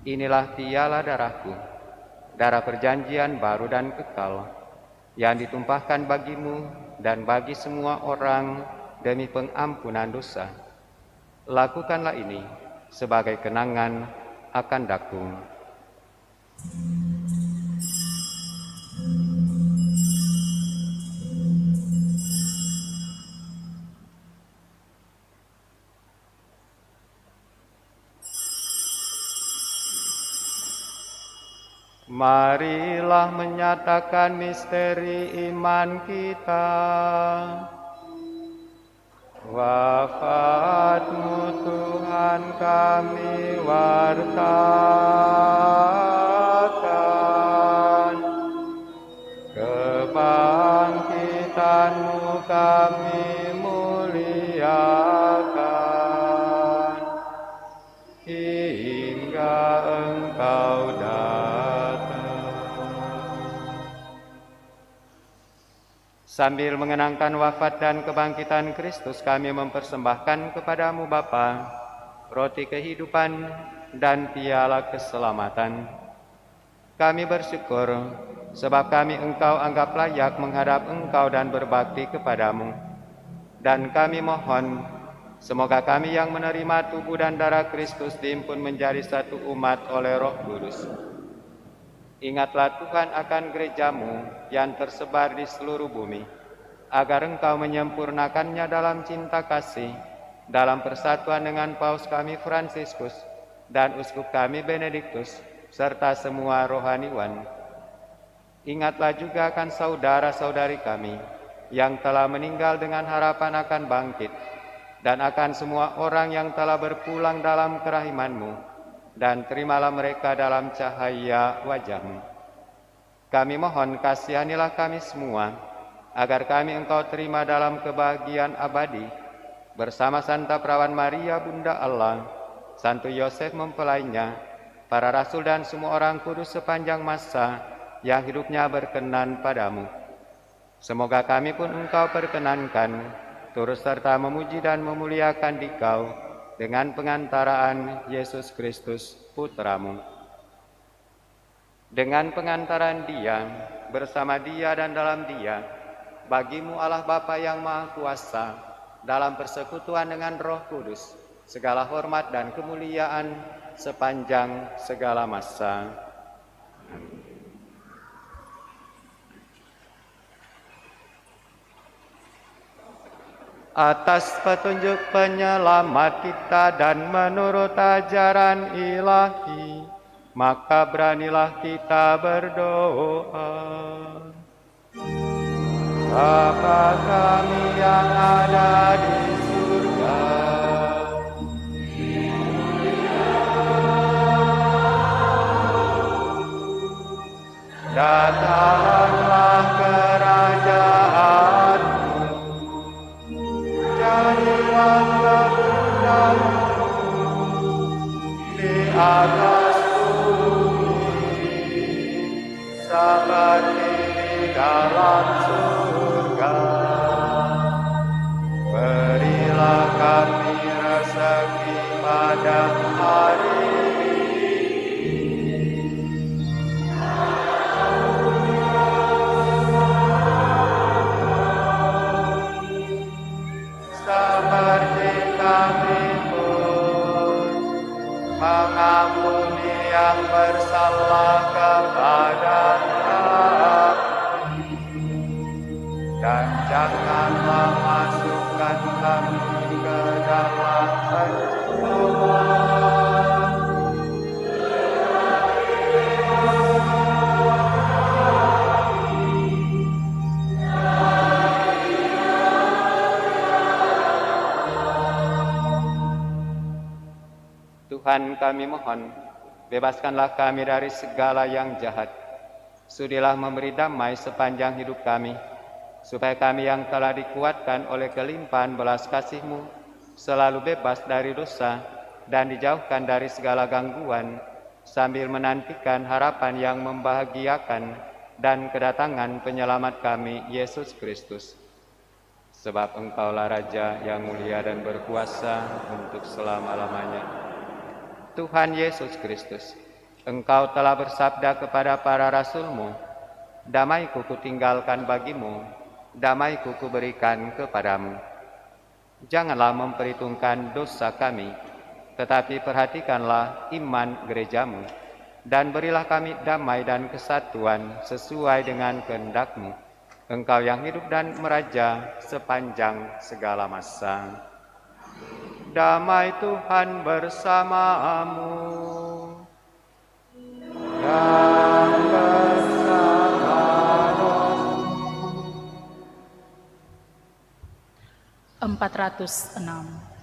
Inilah piala darahku, darah perjanjian baru dan kekal, yang ditumpahkan bagimu dan bagi semua orang demi pengampunan dosa. Lakukanlah ini sebagai kenangan akan daku." Marilah menyatakan misteri iman kita. Wafat-Mu Tuhan kami wartakan, kebangkitan-Mu kami muliakan, hingga Engkau datang. Sambil mengenangkan wafat dan kebangkitan Kristus, kami mempersembahkan kepadamu Bapa, roti kehidupan dan piala keselamatan. Kami bersyukur sebab kami Engkau anggap layak menghadap Engkau dan berbakti kepadamu. Dan kami mohon, semoga kami yang menerima tubuh dan darah Kristus dihimpun menjadi satu umat oleh Roh Kudus. Ingatlah Tuhan akan gereja-Mu yang tersebar di seluruh bumi, agar Engkau menyempurnakannya dalam cinta kasih, dalam persatuan dengan Paus kami Fransiskus, dan uskup kami Benediktus, serta semua rohaniwan. Ingatlah juga akan saudara-saudari kami yang telah meninggal dengan harapan akan bangkit, dan akan semua orang yang telah berpulang dalam kerahiman-Mu, dan terimalah mereka dalam cahaya wajah-Mu. Kami mohon kasihanilah kami semua, agar kami Engkau terima dalam kebahagiaan abadi, bersama Santa Perawan Maria Bunda Allah, Santo Yosef mempelainya, para rasul dan semua orang kudus sepanjang masa yang hidupnya berkenan padamu. Semoga kami pun Engkau perkenankan, turut serta memuji dan memuliakan Dikau dengan pengantaraan Yesus Kristus Putramu. Dengan pengantaran Dia, bersama Dia dan dalam Dia, bagi-Mu Allah Bapa yang Maha Kuasa, dalam persekutuan dengan Roh Kudus, segala hormat dan kemuliaan sepanjang segala masa. Atas petunjuk penyelamat kita dan menurut ajaran ilahi, maka beranilah kita berdoa. Bapa kami yang ada di surga, datanglah kerajaan-Mu, jadilah kehendak-Mu di atas bumi seperti di dalam surga. Berilah kami rezeki pada hari seperti kami pun mengampuni yang bersalah kepada kami, dan janganlah masukkan kami ke dalam pencobaan, Tuhan kami mohon, bebaskanlah kami dari segala yang jahat. Sudilah memberi damai sepanjang hidup kami, supaya kami yang telah dikuatkan oleh kelimpahan belas kasih-Mu selalu bebas dari dosa dan dijauhkan dari segala gangguan, sambil menantikan harapan yang membahagiakan dan kedatangan penyelamat kami, Yesus Kristus. Sebab Engkaulah Raja yang mulia dan berkuasa untuk selama-lamanya. Tuhan Yesus Kristus, Engkau telah bersabda kepada para rasul-Mu, damai-Ku kutinggalkan bagi-Mu, damai-Ku kuberikan kepadamu. Janganlah memperhitungkan dosa kami, tetapi perhatikanlah iman gereja-Mu, dan berilah kami damai dan kesatuan sesuai dengan kehendak-Mu, Engkau yang hidup dan meraja sepanjang segala masa. Damai Tuhan bersamamu dan bersama rohmu. 406.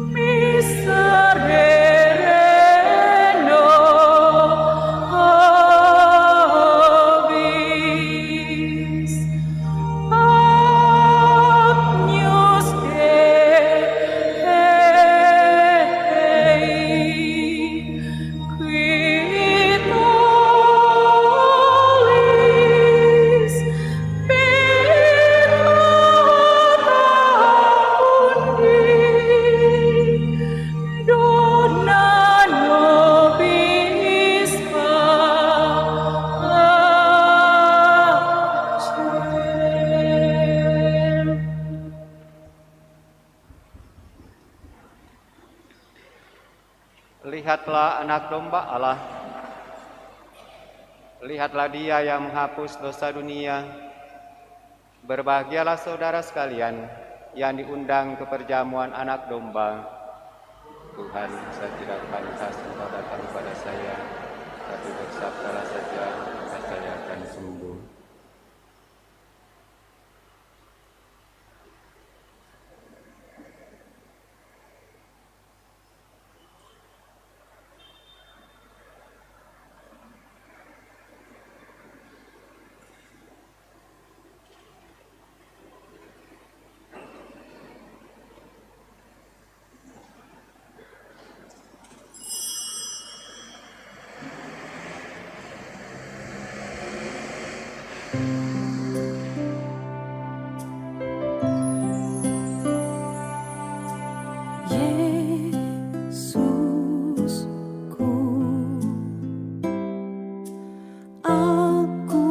Miserere Lihatlah anak domba Allah. Lihatlah Dia yang menghapus dosa dunia. Berbahagialah saudara sekalian yang diundang ke perjamuan anak domba. Tuhan, saya tidak pantas Engkau datang kepada saya, tapi bersabdalah saja, maka saya akan sembuh. Yesusku, aku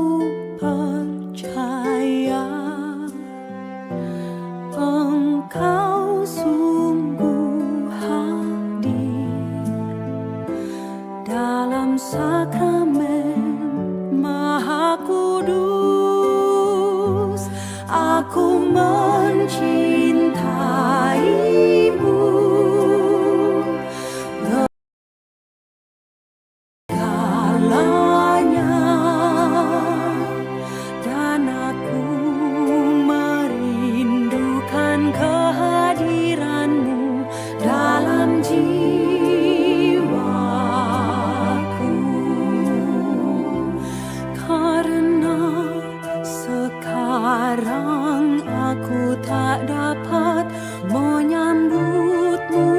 percaya Engkau sungguh hadir dalam sakramen Maha Kudus. Aku mencintaimu segalanya, dan aku merindukan kehadiranmu dalam jiwaku. Karena sekarang aku tak dapat menyambutmu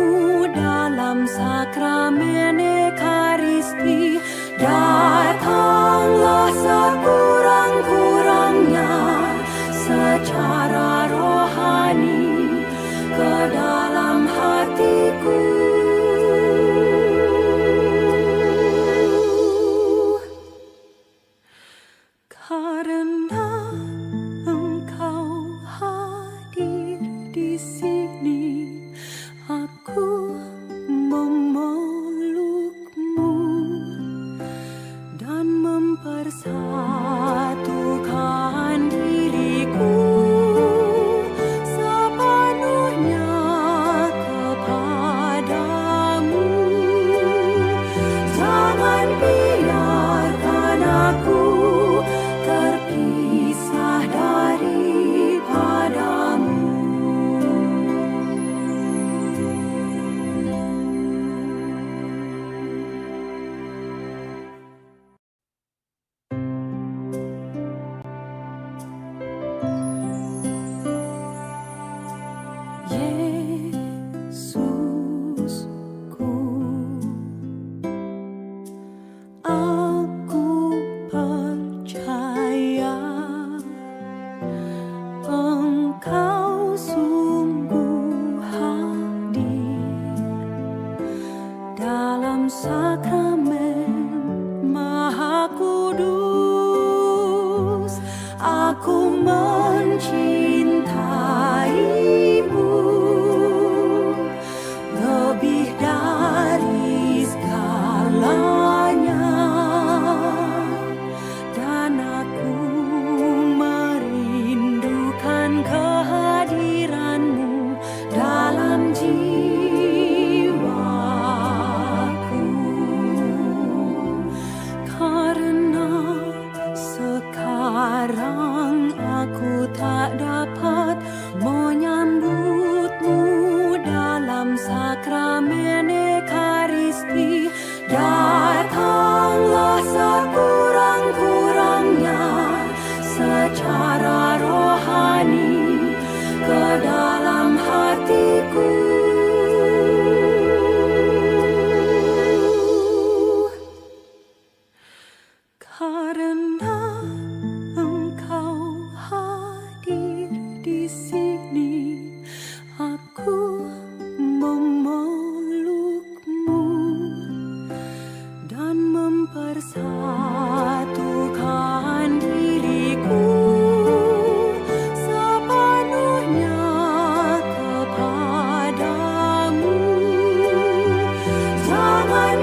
dalam sakramen Ekaristi. Datanglah sekurang-kurangnya secara rohani ke dalam hatiku. Karena Engkau hadir di sini, aku memelukmu dan mempersatukan diriku sepenuhnya kepadamu. Jangan biarkan aku terpisah daripadamu. Yesusku, aku percaya Engkau sungguh hadir dalam sakramen Maha Kudus. Aku mencintaimu lebih dari segalanya, dan aku merindukan kehadiranmu dalam jiwaku. Karena sekarang aku tak dapat menyambutmu dalam sakramen Ekaristi. Datanglah sekurang-kurangnya secara rohani ke dalam hatiku. Karena Engkau hadir di sini, aku memelukmu dan mempersatukan diriku sepenuhnya kepadamu. Jangan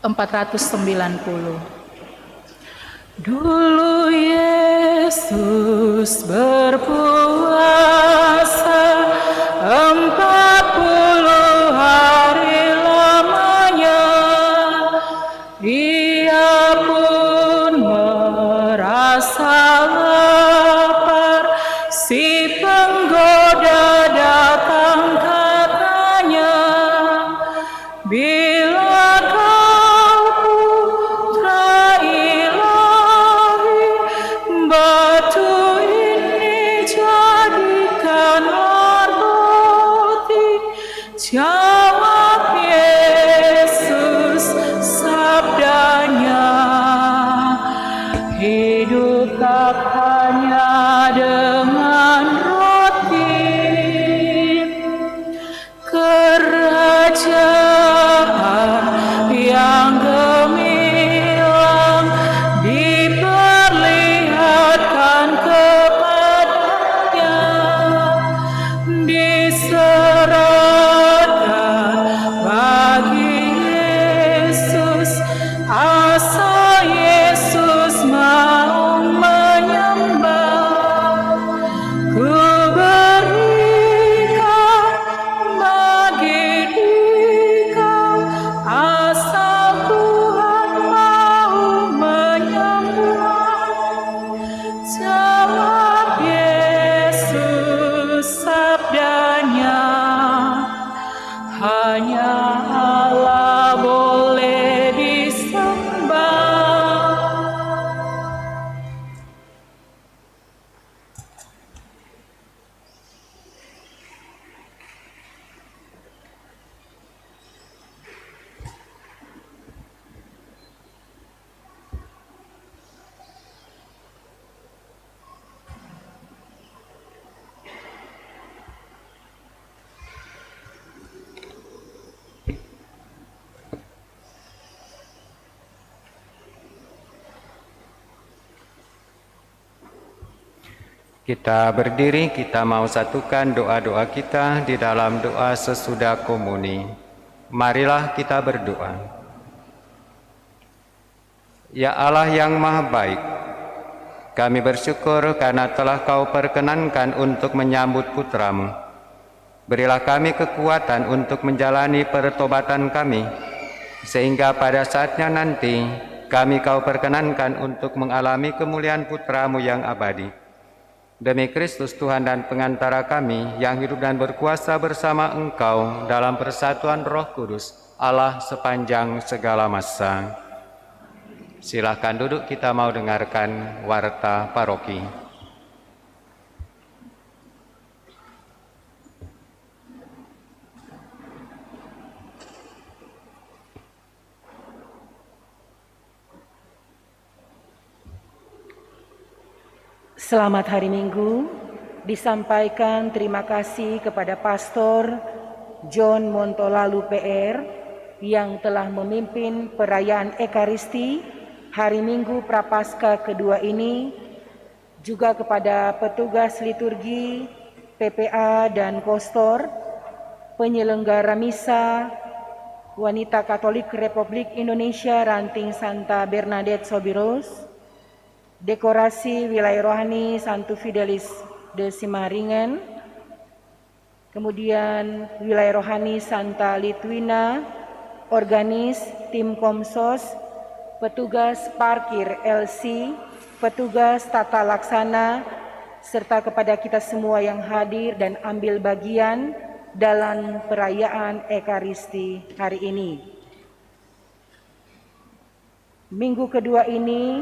490. Dulu Yesus berpuasa 40 hari lamanya. Ia pun merasa lapar, si penggoda datang katanya, bila kau putra ilahi, batu ini jadikanlah roti. Jawab Yesus, sabdanya, hidup tak hanya dengan roti. Kerajaan yang gemilang diperlihatkan kepadanya, diserahkan bagi Yesus, asal Yesus mau menyembah. Ku berikan bagi dikau, asal Tuhan mau menyembah. Jawab Yesus, sabdanya, hanya Allah boleh disembah. Kita berdiri, kita mau satukan doa-doa kita di dalam doa sesudah komuni. Marilah kita berdoa. Ya Allah yang Maha Baik, kami bersyukur karena telah Kau perkenankan untuk menyambut putra-Mu. Berilah kami kekuatan untuk menjalani pertobatan kami, sehingga pada saatnya nanti kami Kau perkenankan untuk mengalami kemuliaan putra-Mu yang abadi. Demi Kristus Tuhan dan pengantara kami yang hidup dan berkuasa bersama Engkau dalam persatuan Roh Kudus, Allah sepanjang segala masa. Silakan duduk, kita mau dengarkan warta paroki. Selamat hari Minggu. Disampaikan terima kasih kepada Pastor John Montolalu PR yang telah memimpin perayaan Ekaristi hari Minggu Prapaskah kedua ini, juga kepada petugas liturgi, PPA dan Kostor, penyelenggara misa, Wanita Katolik Republik Indonesia Ranting Santa Bernadette Sobiros, dekorasi wilayah rohani Santo Fidelis de Simaringen, kemudian wilayah rohani Santa Litwina, organis, tim Komsos, petugas parkir LC, petugas tata laksana, serta kepada kita semua yang hadir dan ambil bagian dalam perayaan Ekaristi hari ini. Minggu kedua ini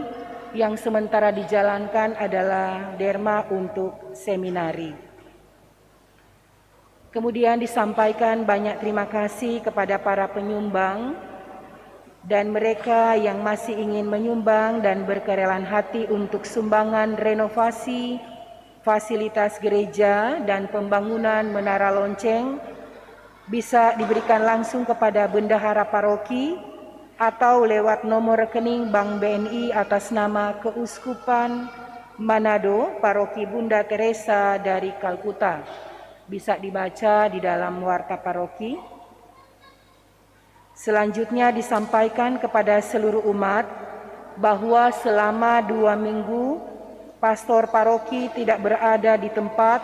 yang sementara dijalankan adalah derma untuk seminari. Kemudian disampaikan banyak terima kasih kepada para penyumbang dan mereka yang masih ingin menyumbang dan berkerelaan hati untuk sumbangan renovasi fasilitas gereja dan pembangunan menara lonceng bisa diberikan langsung kepada bendahara paroki atau lewat nomor rekening Bank BNI atas nama Keuskupan Manado, Paroki Bunda Teresa dari Kalkuta. Bisa dibaca di dalam warta paroki. Selanjutnya disampaikan kepada seluruh umat bahwa selama 2 minggu pastor paroki tidak berada di tempat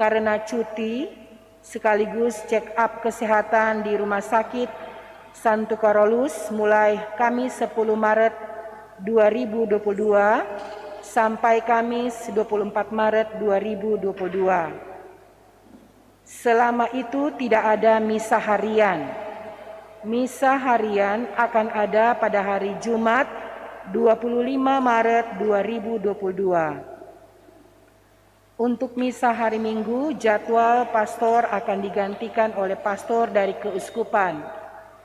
karena cuti sekaligus check up kesehatan di Rumah Sakit Santo Carolus mulai Kamis 10 Maret 2022 sampai Kamis 24 Maret 2022. Selama itu tidak ada misa harian. Misa harian akan ada pada hari Jumat 25 Maret 2022. Untuk misa hari Minggu, jadwal pastor akan digantikan oleh pastor dari keuskupan.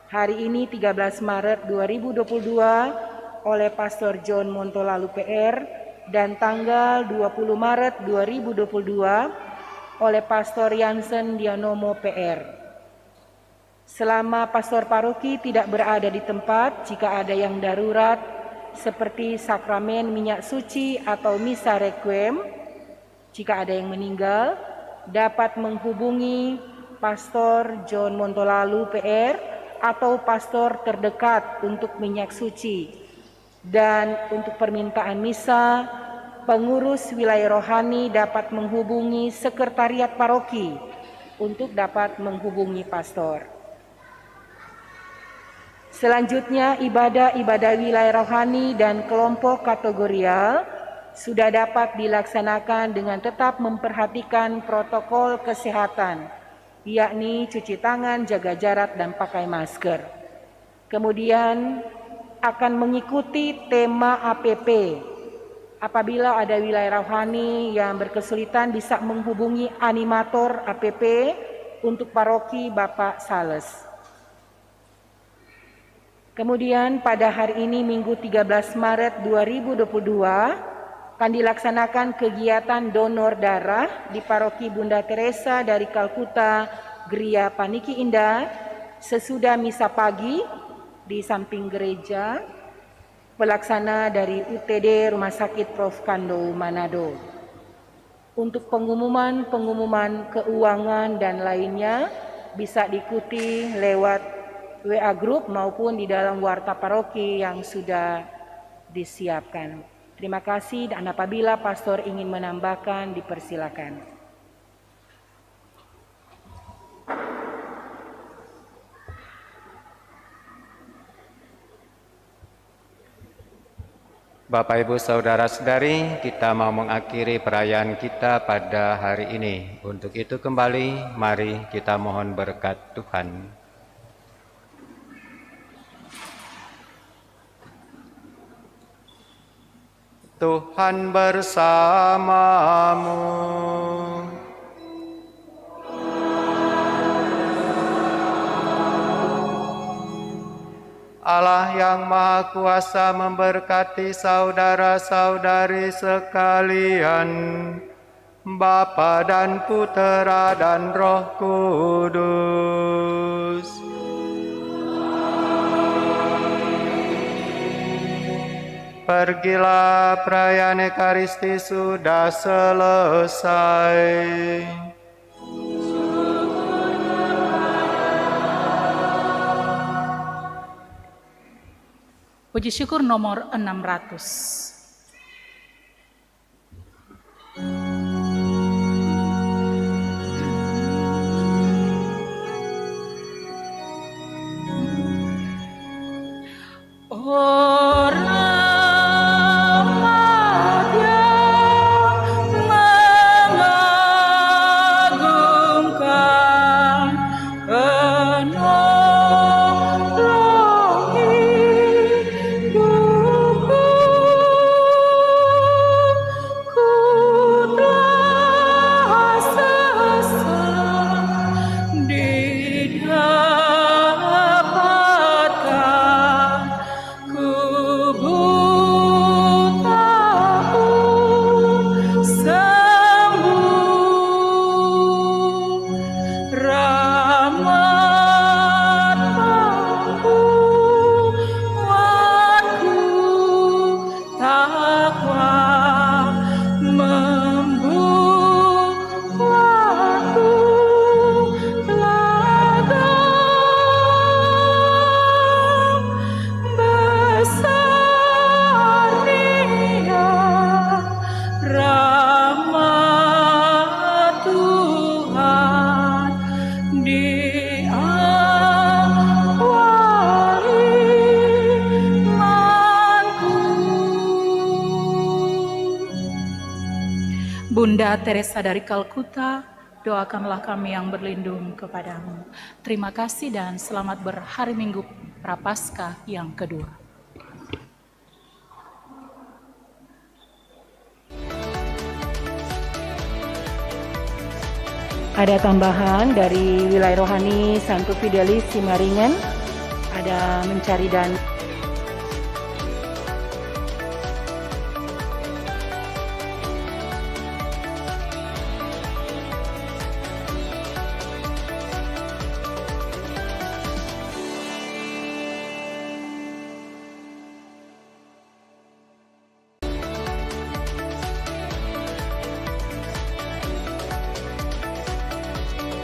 Hari ini 13 Maret 2022 oleh Pastor John Montolalu PR dan tanggal 20 Maret 2022 oleh Pastor Jansen Dianomo PR. Selama pastor paroki tidak berada di tempat, jika ada yang darurat seperti sakramen minyak suci atau misa requiem, jika ada yang meninggal, dapat menghubungi Pastor John Montolalu PR atau pastor terdekat untuk minyak suci. Dan untuk permintaan misa, pengurus wilayah rohani dapat menghubungi sekretariat paroki untuk dapat menghubungi pastor. Selanjutnya, ibadah-ibadah wilayah rohani dan kelompok kategorial sudah dapat dilaksanakan dengan tetap memperhatikan protokol kesehatan, yakni cuci tangan, jaga jarak, dan pakai masker. Kemudian akan mengikuti tema APP. Apabila ada wilayah rohani yang berkesulitan bisa menghubungi animator APP untuk paroki Bapak Sales. Kemudian pada hari ini Minggu 13 Maret 2022 akan dilaksanakan kegiatan donor darah di Paroki Bunda Teresa dari Kalkuta, Gria Paniki Indah, sesudah misa pagi di samping gereja, pelaksana dari UTD Rumah Sakit Prof. Kando Manado. Untuk pengumuman keuangan dan lainnya bisa diikuti lewat WA Group maupun di dalam warta paroki yang sudah disiapkan. Terima kasih, dan apabila pastor ingin menambahkan, dipersilakan. Bapak, Ibu, Saudara-saudari, kita mau mengakhiri perayaan kita pada hari ini. Untuk itu kembali, mari kita mohon berkat Tuhan. Tuhan bersamamu. Allah yang Maha Kuasa memberkati saudara-saudari sekalian, Bapa dan Putera dan Roh Kudus. Pergilah, perayaan Ekaristi sudah selesai. Puji syukur nomor 600. Duhku Bunda Teresa dari Kalkuta, doakanlah kami yang berlindung kepadamu. Terima kasih dan selamat berhari Minggu Prapaskah yang kedua. Ada tambahan dari wilayah rohani Santo Fidelis Simaringan, ada mencari dan